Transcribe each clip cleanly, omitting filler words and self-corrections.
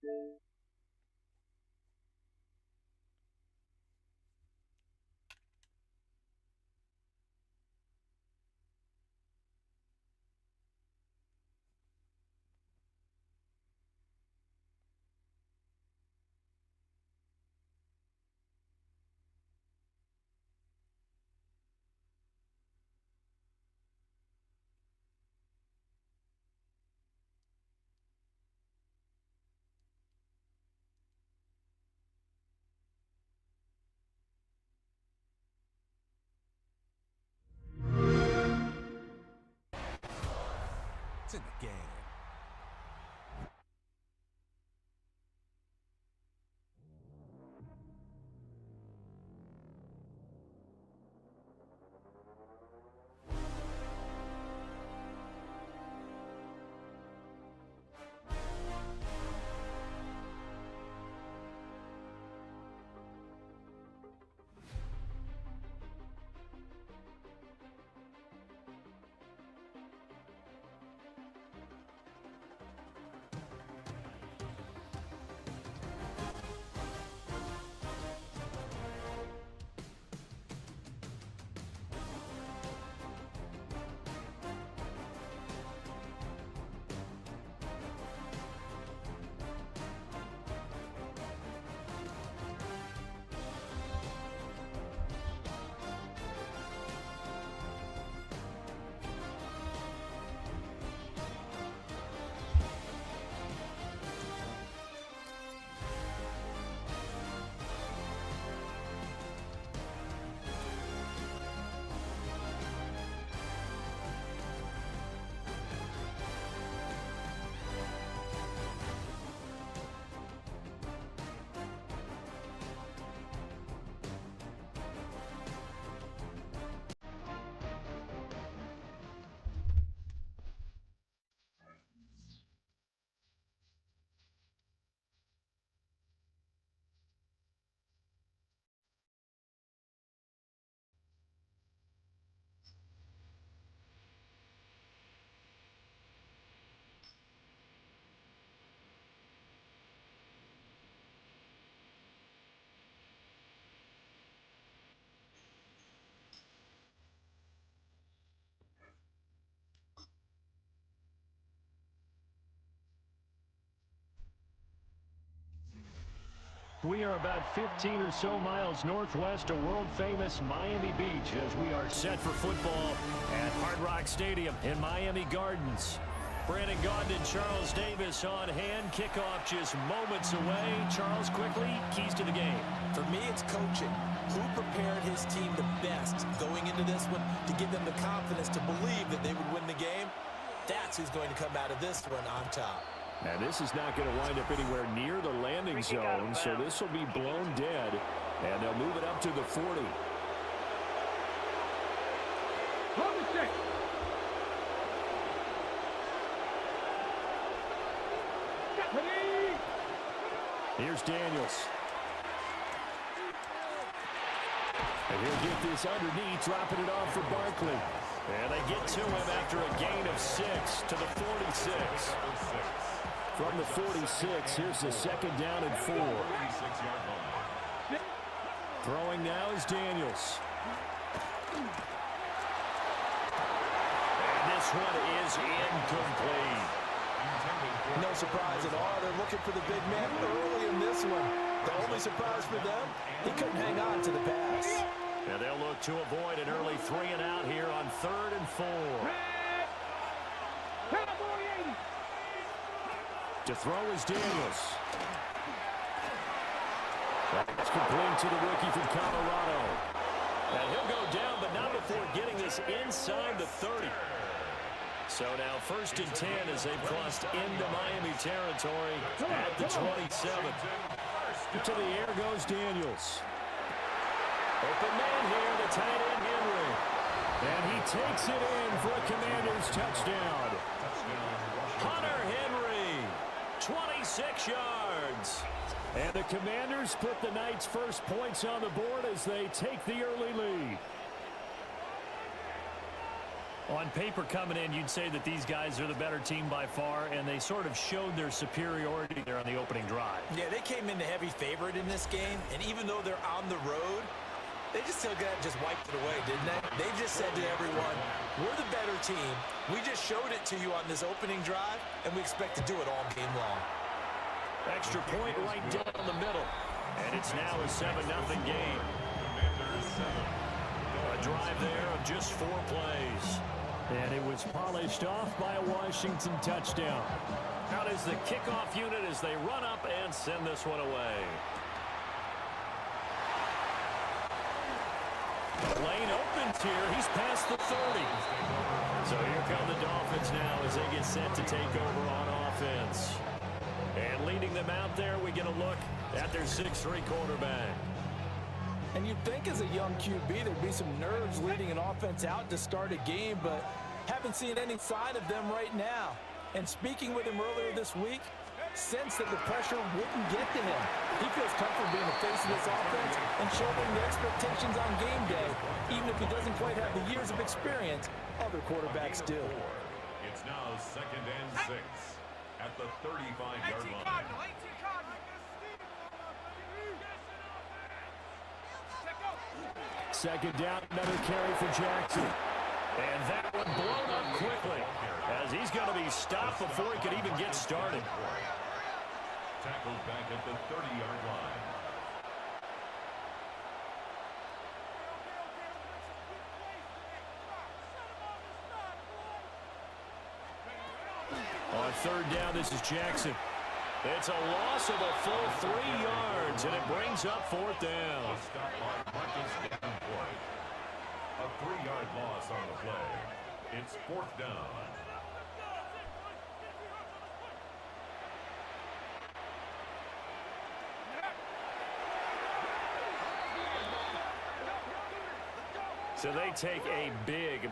In the game. We are about 15 or so miles northwest of world-famous Miami Beach as we are set for football at Hard Rock Stadium in Miami Gardens. Brandon Gaudin and Charles Davis on hand. Kickoff just moments away. Charles, quickly, keys to the game. For me, it's coaching. Who prepared his team the best going into this one to give them the confidence to believe that they would win the game? That's who's going to come out of this one on top. And this is not going to wind up anywhere near the landing zone, so this will be blown dead, and they'll move it up to the 40. Here's Daniels. And he'll get this underneath, dropping it off for Barkley. And they get to him after a gain of 6 to the 46. From the 46, here's the second down and 4. Throwing now is Daniels. And this one is incomplete. No surprise at all. They're looking for the big man early in this one. The only surprise for them, he couldn't hang on to the pass. And they'll look to avoid an early 3 and out here on 3rd and 4. To throw is Daniels. That's complete to the rookie from Colorado. And he'll go down, but not before getting this inside the 30. So now 1st and 10 as they've crossed into Miami territory at the 27. To the air goes Daniels. Open man here, the tight end Henry. And he takes it in for a Commanders touchdown. Hunter Henry, 26 yards. And the Commanders put the night's first points on the board as they take the early lead. On paper coming in, you'd say that these guys are the better team by far, and they sort of showed their superiority there on the opening drive. Yeah, they came in the heavy favorite in this game, and even though they're on the road, they just still just wiped it away, didn't they? They just said to everyone, we're the better team. We just showed it to you on this opening drive, and we expect to do it all game long. Extra point right down the middle, and it's now a 7-0 game. A drive there of just 4 plays. And it was polished off by a Washington touchdown. Out is the kickoff unit as they run up and send this one away. The lane opens here. He's past the 30. So here come the Dolphins now as they get set to take over on offense. And leading them out there, we get a look at their 6'3" quarterback. And you'd think as a young QB there'd be some nerves leading an offense out to start a game, but haven't seen any sign of them right now. And speaking with him earlier this week, sensed that the pressure wouldn't get to him. He feels comfortable being the face of this offense and shouldering the expectations on game day, even if he doesn't quite have the years of experience other quarterbacks do. It's now 2nd and 6 at the 35-yard line. Second down, another carry for Jackson. And that one blown up quickly as he's going to be stopped before he could even get started. Tackled back at the 30-yard line. On third down, this is Jackson. It's a loss of a full 3 yards, and it brings up 4th down. A 3-yard loss on the play. It's 4th down. So they take a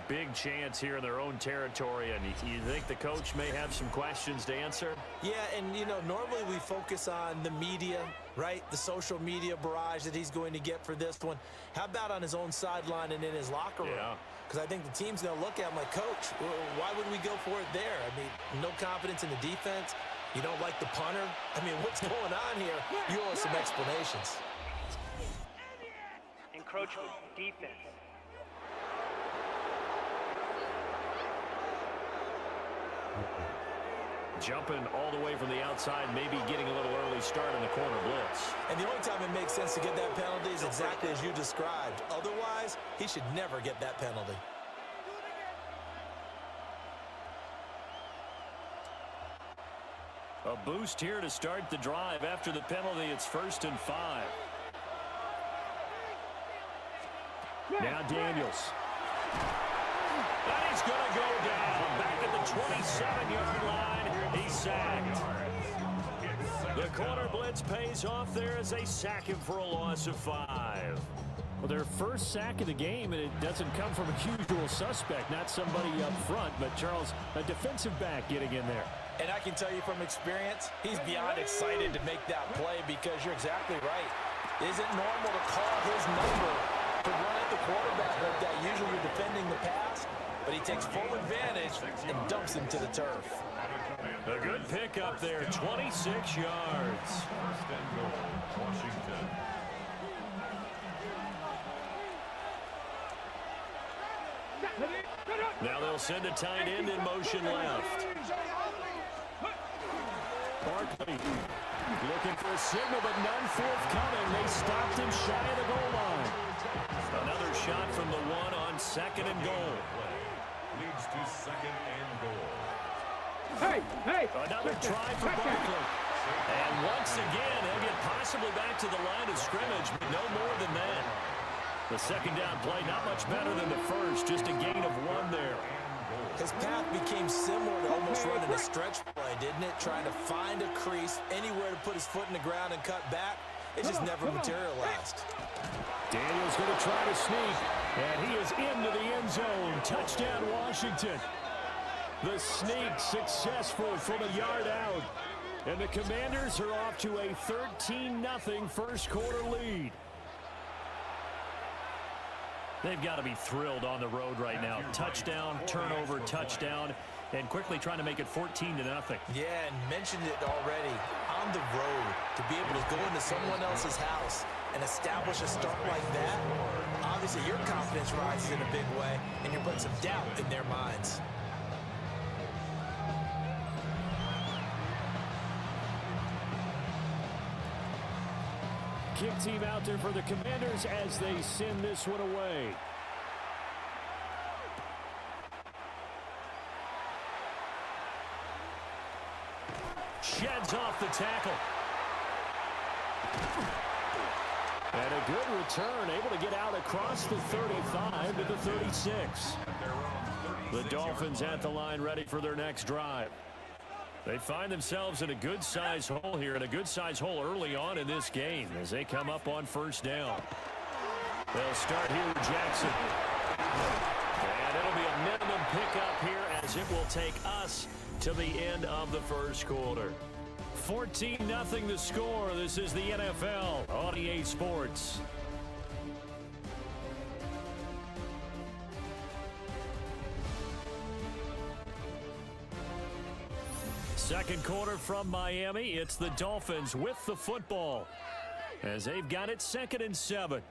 big chance here in their own territory, and you think the coach may have some questions to answer? Yeah, and, you know, normally we focus on the media, right? The social media barrage that he's going to get for this one. How about on his own sideline and in his locker room? Yeah. Because I think the team's going to look at him like, Coach, why would we go for it there? I mean, no confidence in the defense. You don't like the punter? I mean, what's going on here? You owe us some explanations. Encroachment, defense. Jumping all the way from the outside, maybe getting a little early start on the corner blitz. And the only time it makes sense to get that penalty is exactly as you described. Otherwise, he should never get that penalty. A boost here to start the drive. After the penalty, it's 1st and 5. Now Daniels. And he's going to go down. Back at the 27-yard line. He's sacked. The corner blitz pays off there as they sack him for a loss of 5. Well, their first sack of the game, and it doesn't come from a usual suspect, not somebody up front, but Charles, a defensive back getting in there. And I can tell you from experience, he's beyond excited to make that play because you're exactly right. Is it normal to call his number to run at the quarterback like that? Usually you're defending the pass, but he takes full advantage and dumps him to the turf. A good pick up there, 26 yards. 1st and goal, Washington. Now they'll send a tight end in motion left. Barkley looking for a signal, but none forthcoming. They stopped him shy of the goal line. Another shot from the 1 on 2nd and goal. Leads to 2nd and goal. Another try for Barkley. And once again, he'll get possibly back to the line of scrimmage, but no more than that. The second down play, not much better than the first, just a gain of 1 there. His path became similar to almost running a stretch play, didn't it? Trying to find a crease, anywhere to put his foot in the ground and cut back. It just never materialized. Daniels going to try to sneak, and he is into the end zone. Touchdown, Washington. The sneak successful from a yard out. And the Commanders are off to a 13-0 first quarter lead. They've got to be thrilled on the road right now. Touchdown, turnover, touchdown, and quickly trying to make it 14-0. Yeah, and mentioned it already. On the road, to be able to go into someone else's house and establish a start like that, obviously your confidence rises in a big way, and you're putting some doubt in their minds. Kick team out there for the Commanders as they send this one away. Sheds off the tackle. And a good return, able to get out across the 35 to the 36. The Dolphins at the line ready for their next drive. They find themselves in a good-sized hole here, and a good-sized hole early on in this game as they come up on first down. They'll start here with Jackson. And it'll be a minimum pickup here as it will take us to the end of the first quarter. 14-0 the score. This is the NFL on EA Sports. Second quarter from Miami. It's the Dolphins with the football as they've got it 2nd and 7.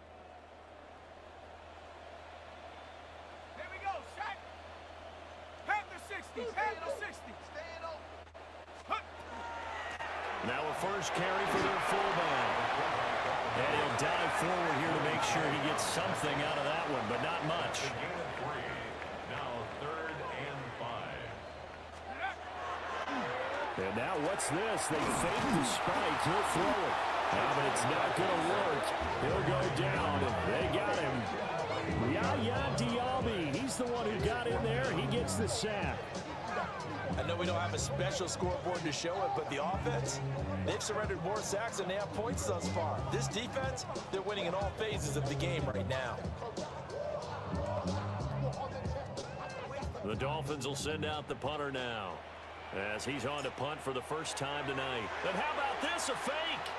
Here we go, Shaq. Panther 60, Panther 60. Now a first carry for their fullback. And he'll dive forward here to make sure he gets something out of that one, but not much. Now 3rd and 5. And now what's this? They fake the spike. He'll throw it. But it's not going to work. He'll go down. They got him. Yaya Diaby. He's the one who got in there. He gets the sack. I know we don't have a special scoreboard to show it, but the offense, they've surrendered more sacks than they have points thus far. This defense, they're winning in all phases of the game right now. The Dolphins will send out the punter now as he's on to punt for the first time tonight. And how about this, a fake?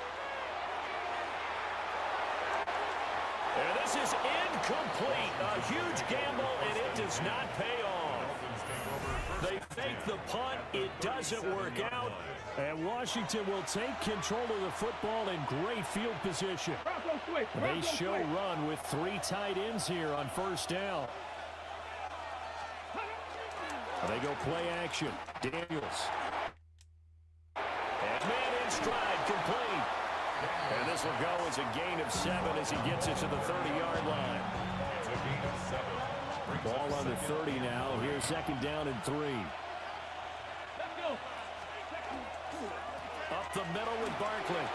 And this is incomplete. A huge gamble, and it does not pay off. They fake the punt. It doesn't work out. And Washington will take control of the football in great field position. They show run with 3 tight ends here on first down. They go play action. Daniels. And man in stride, complete. And this will go as a gain of 7 as he gets it to the 30-yard line. It's a gain of 7. Ball on the 30 now. Here's 2nd down and 3. Up the middle with Barkley.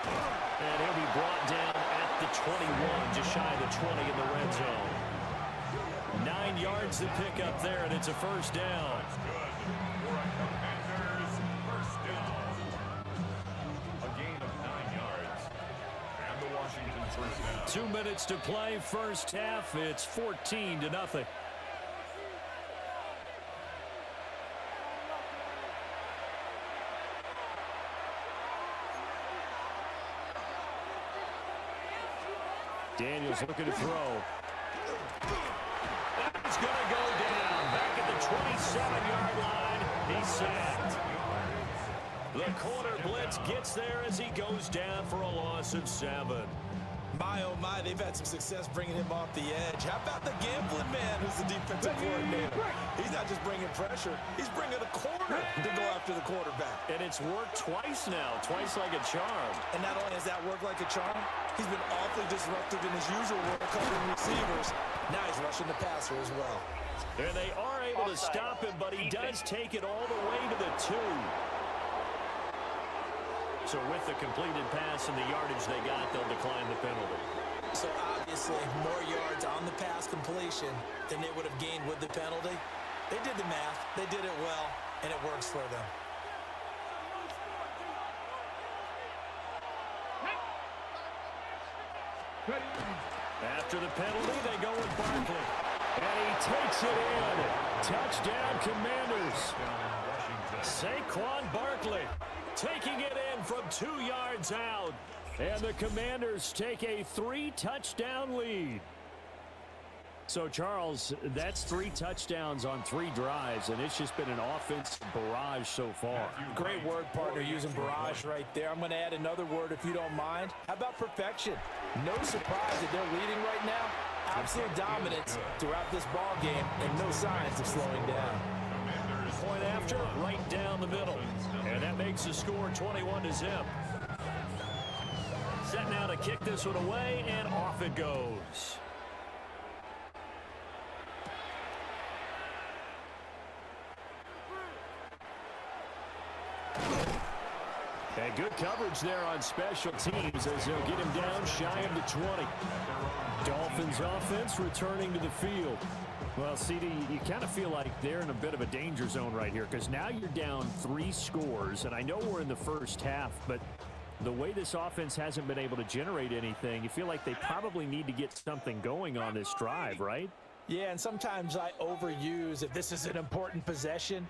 And he'll be brought down at the 21, just shy of the 20 in the red zone. 9 yards to pick up there, and it's a first down. That's good. For the Commanders, first down. A gain of 9 yards. And the Washington first down. 2 minutes to play, first half. It's 14-0. Daniels looking to throw. That's going to go down. Back at the 27-yard line. He's sacked. The corner blitz gets there as he goes down for a loss of 7. My, oh my, they've had some success bringing him off the edge. How about the gambling man who's the defensive coordinator? He's not just bringing pressure. He's bringing a corner to go after the quarterback. And it's worked twice now, twice like a charm. And not only has that worked like a charm, he's been awfully disruptive in his usual role covering receivers. Now he's rushing the passer as well. And they are able to stop him, but he does take it all the way to the 2. So with the completed pass and the yardage they got, they'll decline the penalty. So obviously, more yards on the pass completion than they would have gained with the penalty. They did the math. They did it well, and it works for them. After the penalty, they go with Barkley. And he takes it in. Touchdown, Commanders. Saquon Barkley taking it in from 2 yards out. And the Commanders take a 3-touchdown lead. So, Charles, that's 3 touchdowns on 3 drives, and it's just been an offensive barrage so far. Great word, partner, using barrage right there. I'm going to add another word if you don't mind. How about perfection? No surprise that they're leading right now. Absolute dominance throughout this ball game and no signs of slowing down. Point after, right down the middle. And that makes the score 21-0. Set now to kick this one away, and off it goes. And good coverage there on special teams as they'll get him down shy of the 20. Dolphins offense returning to the field. Well, CD, you kind of feel like they're in a bit of a danger zone right here because now you're down 3 scores, and I know we're in the first half, but the way this offense hasn't been able to generate anything, you feel like they probably need to get something going on this drive, right? Yeah, and sometimes I overuse if this is an important possession.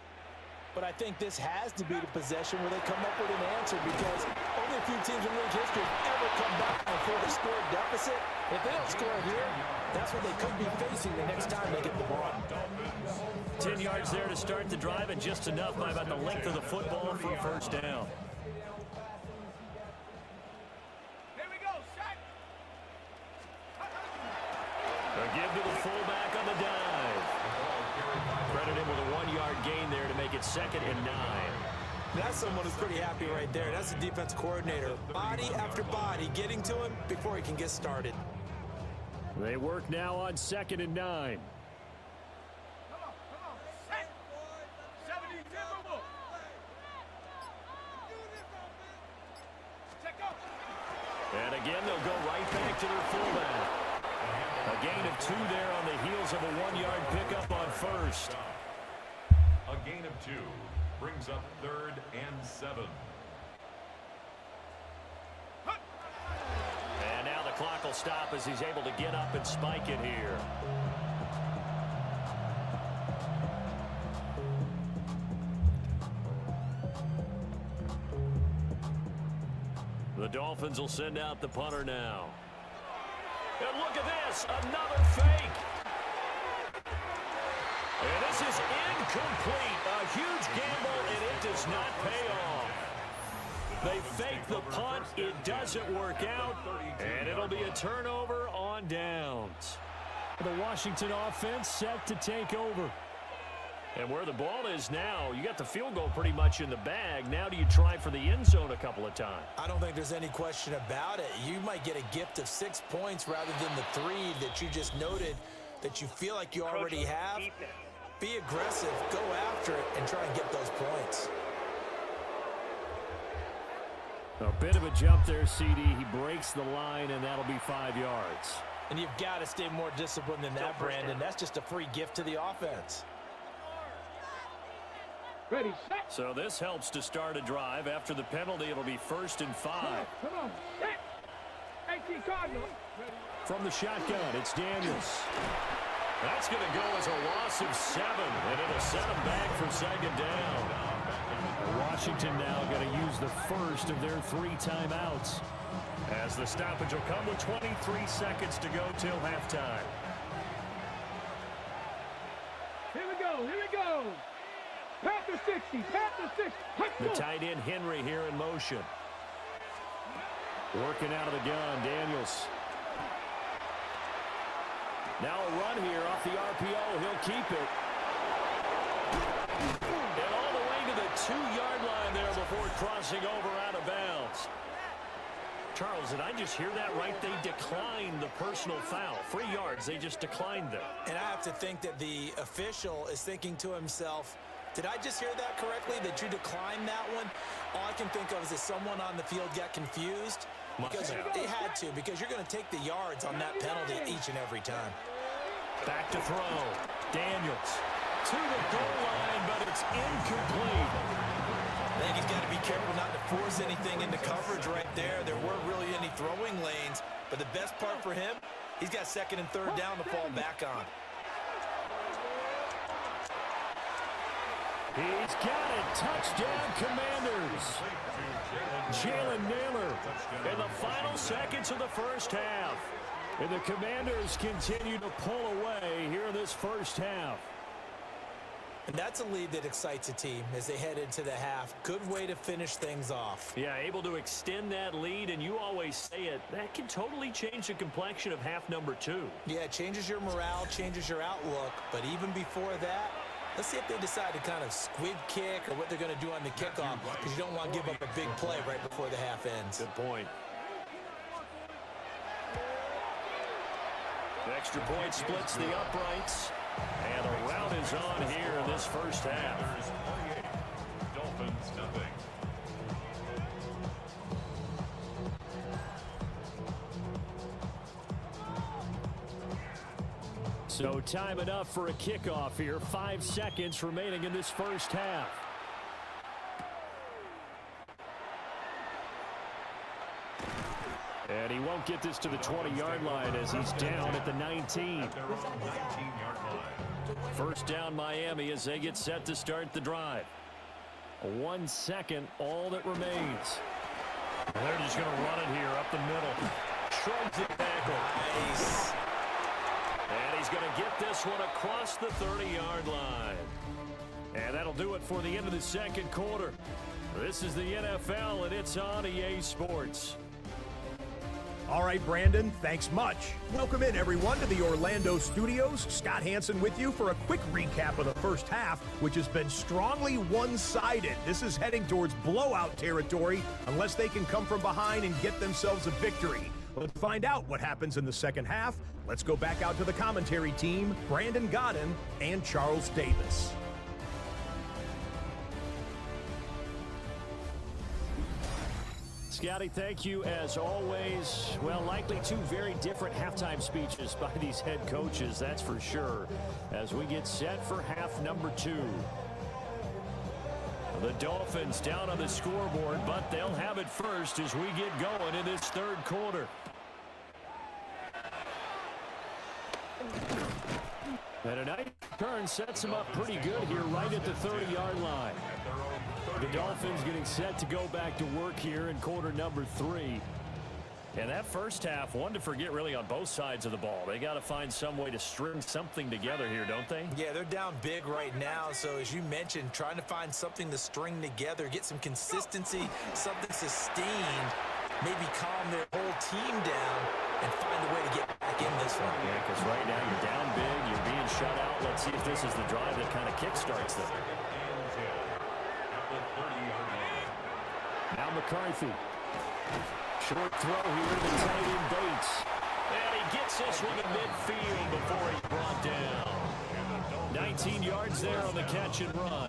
But I think this has to be the possession where they come up with an answer because only a few teams in league history have ever come back from a 4-score deficit. If they don't score here, that's what they could be facing the next time they get the ball. 10 yards there to start the drive, and just enough by about the length of the football for a first down. Here we go, set. A give to the fullback on the dive. Credit him with a 1-yard gain there to make it 2nd and 9. That's someone who's pretty happy right there. That's the defense coordinator. Body after body getting to him before he can get started. They work now on 2nd and 9. Come on, set. 70 zero. Check up. And again, they'll go right back to their fullback. A gain of 2 there on the heels of a 1-yard pickup on first. A gain of 2 brings up 3rd and 7. And now the clock will stop as he's able to get up and spike it here. The Dolphins will send out the punter now. And look at this, another fake. And this is incomplete. A huge gamble, and it does not pay off. They fake the punt. It doesn't work out, and it'll be a turnover on downs. The Washington offense set to take over. And where the ball is now, you got the field goal pretty much in the bag. Now do you try for the end zone a couple of times? I don't think there's any question about it. You might get a gift of 6 points rather than the 3 that you just noted that you feel like you already have. Be aggressive, go after it, and try and get those points. A bit of a jump there, CD. He breaks the line, and that'll be 5 yards. And you've got to stay more disciplined than that, Brandon. That's just a free gift to the offense. Ready, set. So this helps to start a drive. After the penalty, it'll be 1st and 5. Come on, set. 18 Cardinals. From the shotgun, it's Daniels. That's going to go as a loss of 7, and it'll set him back for 2nd down. Washington now going to use the first of their 3 timeouts, as the stoppage will come with 23 seconds to go till halftime. Here we go, here we go. Panther 60, Panther 60. The tight end Henry here in motion. Working out of the gun, Daniels. Now a run here off the RPO. He'll keep it. And all the way to the 2-yard line there before crossing over out of bounds. Charles, did I just hear that right? They declined the personal foul. 3 yards, they just declined them. And I have to think that the official is thinking to himself, did I just hear that correctly, that you declined that one? All I can think of is that someone on the field got confused. Because they had to, because you're going to take the yards on that penalty each and every time. Back to throw. Daniels to the goal line, but it's incomplete. I think he's got to be careful not to force anything into coverage right there. There weren't really any throwing lanes, but the best part for him, he's got 2nd and 3rd down to fall back on. He's got it. Touchdown, Commanders. Jalen Naylor in the final seconds of the first half. And the Commanders continue to pull away here in this first half. And that's a lead that excites a team as they head into the half. Good way to finish things off. Yeah, able to extend that lead, and you always say it, that can totally change the complexion of half number 2. Yeah, it changes your morale, changes your outlook. But even before that, let's see if they decide to kind of squib kick or what they're going to do on the kickoff, because you don't want to give up a big play right before the half ends. Good point. The extra point splits the uprights. And the rout is on here in this first half. Dolphins, nothing. So time enough for a kickoff here. 5 seconds remaining in this first half. And he won't get this to the 20-yard line as he's down at the 19. At their own 19-yard line. First down Miami as they get set to start the drive. 1 second, all that remains. They're just going to run it here up the middle. Shrugs it back. Nice. And he's going to get this one across the 30-yard line. And that'll do it for the end of the second quarter. This is the NFL, and it's on EA Sports. All right, Brandon, thanks much. Welcome in, everyone, to the Orlando studios. Scott Hansen with you for a quick recap of the first half, which has been strongly one-sided. This is heading towards blowout territory unless they can come from behind and get themselves a victory. Let's find out what happens in the second half. Let's go back out to the commentary team, Brandon Godden and Charles Davis. Scotty, thank you as always. Well, likely 2 very different halftime speeches by these head coaches, that's for sure, as we get set for half number 2. The Dolphins down on the scoreboard, but they'll have it first as we get going in this third quarter. And a nice turn sets them up pretty good here right at the 30-yard line. The Dolphins getting set to go back to work here in quarter number 3. And that first half, one to forget really on both sides of the ball. They got to find some way to string something together here, don't they? Yeah, they're down big right now. So as you mentioned, trying to find something to string together, get some consistency, something sustained, maybe calm their whole team down and find a way to get back in this one. Yeah, because right now you're down big, you're being shut out. Let's see if this is the drive that kind of kickstarts them. Now McCarthy. Short throw here to tight end Bates. And he gets this one to midfield before he's brought down. 19 yards there on the catch and run.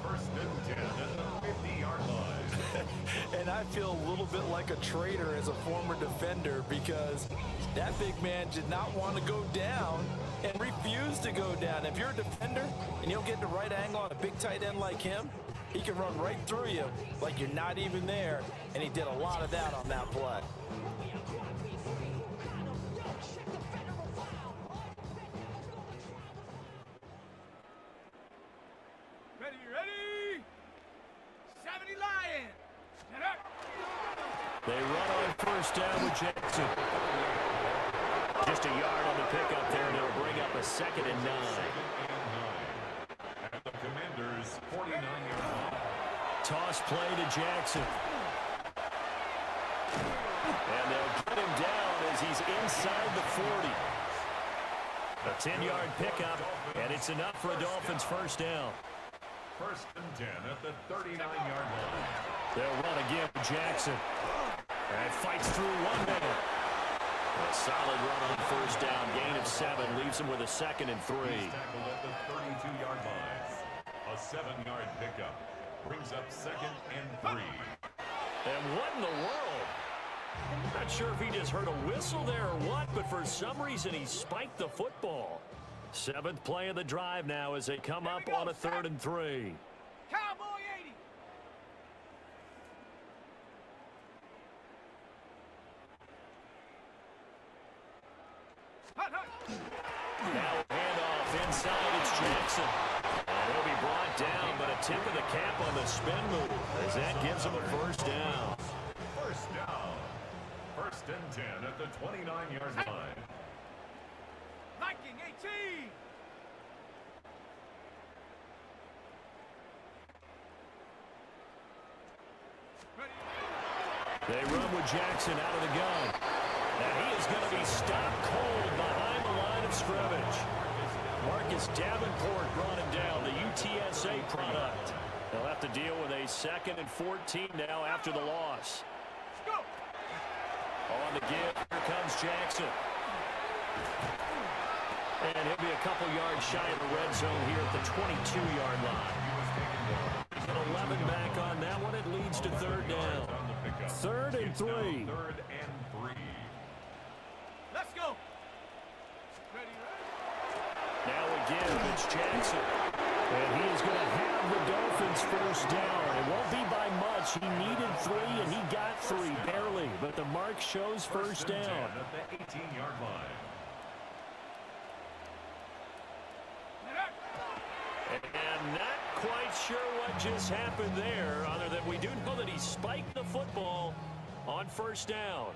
First and 10 at the 50-yard line. And I feel a little bit like a traitor as a former defender because that big man did not want to go down and refused to go down. If you're a defender and you'll get the right angle on a big tight end like him, he can run right through you like you're not even there, and he did a lot of that on that play. Ready? 70 Lions. Get up. They run on first down with Jackson. Just a yard on the pickup there, and it'll bring up a 2nd and 9. At the Commanders' 49-yard line. Toss play to Jackson. And they'll get him down as he's inside the 40. A 10-yard pickup, and it's enough for a Dolphins first down. First and 10 at the 39-yard line. They'll run again with Jackson. And fights through 1 minute. A solid run on first down. Gain of 7 leaves him with a 2nd and 3. He's tackled at the 32-yard line. A 7-yard pickup brings up 2nd and 3. And what in the world? I'm not sure if he just heard a whistle there or what, but for some reason he spiked the football. 7th play of the drive now as they come up on a 3rd and 3. Cowboy 80. Now handoff inside, it's Jackson. And he'll be brought down, but a tip of the cap on the spin move as that gives him a first down. First down. First and 10 at the 29-yard line. Viking 18. They run with Jackson out of the gun. And he is going to be stopped cold behind the line of scrimmage. Marcus Davenport brought him down, the UTSA product. They'll have to deal with a 2nd and 14 now after the loss. On the give, here comes Jackson. And he'll be a couple yards shy of the red zone here at the 22-yard line. 11 back on that one. It leads to 3rd down. 3rd and 3. 3rd and 3. Let's go. Now again, it's Jackson. And he is going to have the Dolphins first down. It won't be by much. He needed 3, and he got 3, barely. But the mark shows first down. At the 18-yard line. And not quite sure what just happened there, other than we do know that he spiked the football on first down.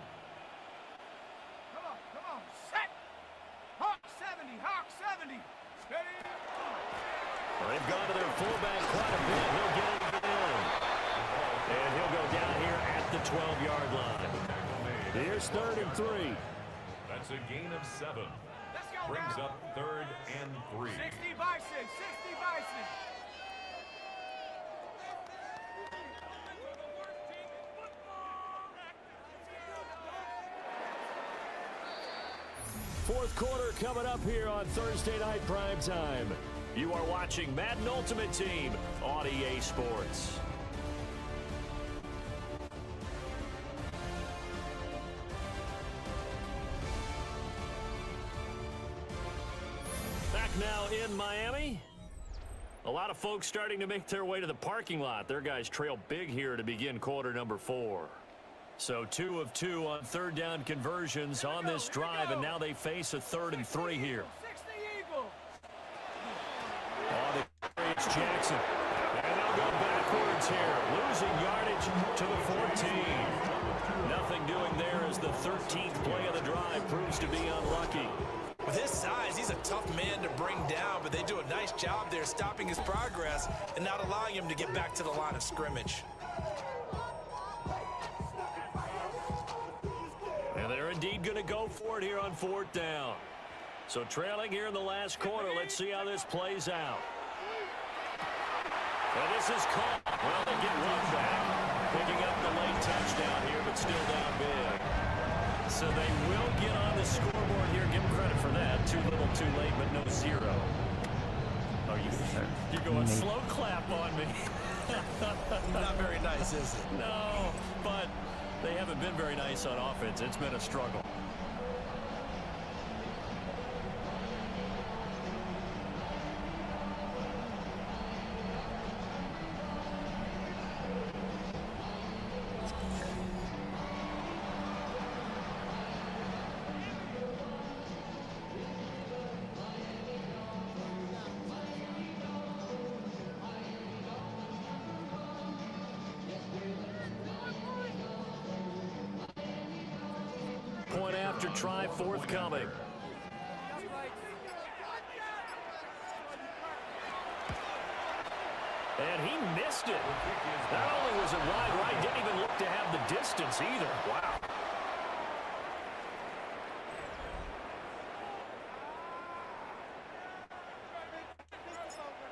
Come on, set. Hawk 70, Hawk 70. Steady. Well, they've gone to their fullback quite a bit. He'll get it in. And he'll go down here at the 12-yard line. Here's 3rd and 3. That's a gain of 7. Let's go. Brings up 3rd and 3. 60 Bison, 60 Bison. Fourth quarter coming up here on Thursday Night Primetime. You are watching Madden Ultimate Team on EA Sports. Back now in Miami. A lot of folks starting to make their way to the parking lot. Their guys trail big here to begin quarter number 4. So 2 of 2 on 3rd down conversions on this drive, and now they face a 3rd and 3 here. 60 Eagle. On the carry, it's Jackson. And they'll go backwards here, losing yardage to the 14. Nothing doing there as the 13th play of the drive proves to be unlucky. With his size, he's a tough man to bring down, but they do a nice job there stopping his progress and not allowing him to get back to the line of scrimmage. And they're indeed going to go for it here on 4th down. So trailing here in the last quarter, let's see how this plays out. And this is caught. Well, they get one back. Picking up the late touchdown here, but still down big. So they will get on the scoreboard here. Give them credit for that. Too little, too late, but no 0. Oh, you're going slow clap on me. Not very nice, is it? No, but they haven't been very nice on offense. It's been a struggle. Point after try forthcoming. And he missed it. Not only was it wide right, didn't even look to have the distance either. Wow.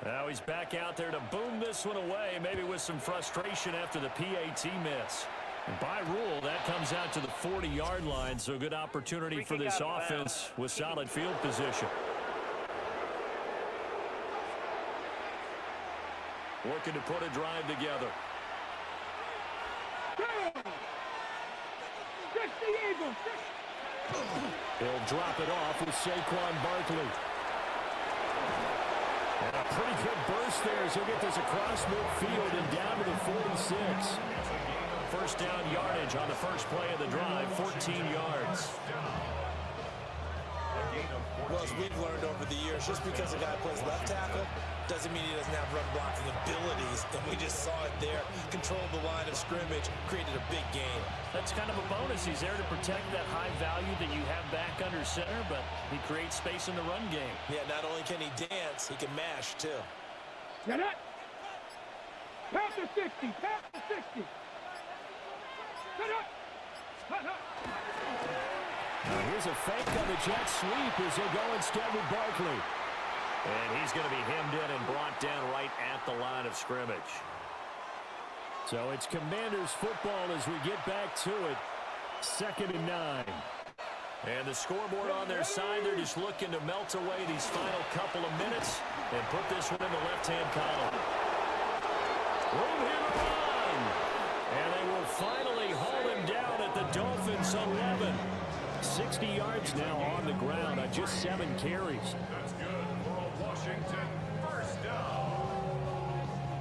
Now he's back out there to boom this one away, maybe with some frustration after the PAT miss. And by rule, that comes out to the 40-yard line, so a good opportunity for this offense with solid field position. Working to put a drive together. He'll drop it off with Saquon Barkley. And a pretty good burst there as he'll get this across midfield and down to the 46. First down yardage on the first play of the drive, 14 yards. gain of Well, as 14. we've learned over the years, just because a guy plays left tackle doesn't mean he doesn't have run blocking abilities. And we just saw it there. Controlled the line of scrimmage, created a big gain. That's kind of a bonus. He's there to protect that high value that you have back under center, but he creates space in the run game. Yeah, not only can he dance, he can mash, too. Get it. Pass the 60. Pass the 60. Get it. Now here's a fake on the jet sweep as they go instead with Barkley. And he's going to be hemmed in and brought down right at the line of scrimmage. So it's Commanders football as we get back to it. 2nd and 9. And the scoreboard on their side, they're just looking to melt away these final couple of minutes and put this one in the left-hand column. Room here to run. And they will finally haul him down at the Dolphins 11. 60 yards now on the ground on just 7 carries. That's good for a Washington first down.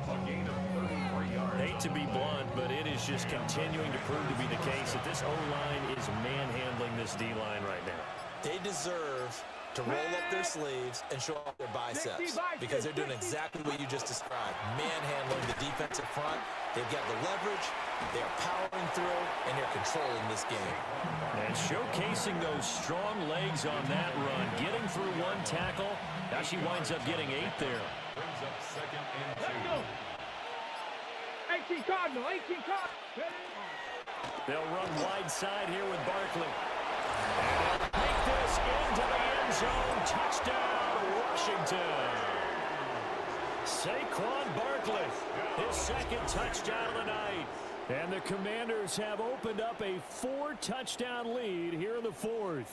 A gain of 33 yards. Hate to be blunt, but it is just continuing to prove to be the case that this O-line is manhandling this D-line right now. They deserve to roll up their sleeves and show off their biceps because they're doing exactly what you just described. Manhandling the defensive front. They've got the leverage. They are powering through, and they're controlling this game. And showcasing those strong legs on that run. Getting through one tackle. Now she winds up getting 8 there. Brings up 2nd and 2. Let's go. 18 Cardinal. 18 Cardinal. They'll run wide side here with Barkley. And they'll make this into the end zone. Touchdown, Washington. Saquon Barkley, his 2nd touchdown of the night. And the Commanders have opened up a 4-touchdown lead here in the 4th.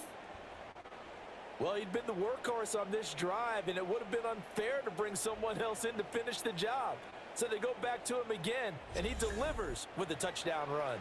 Well, he'd been the workhorse on this drive, and it would have been unfair to bring someone else in to finish the job. So they go back to him again, and he delivers with a touchdown run.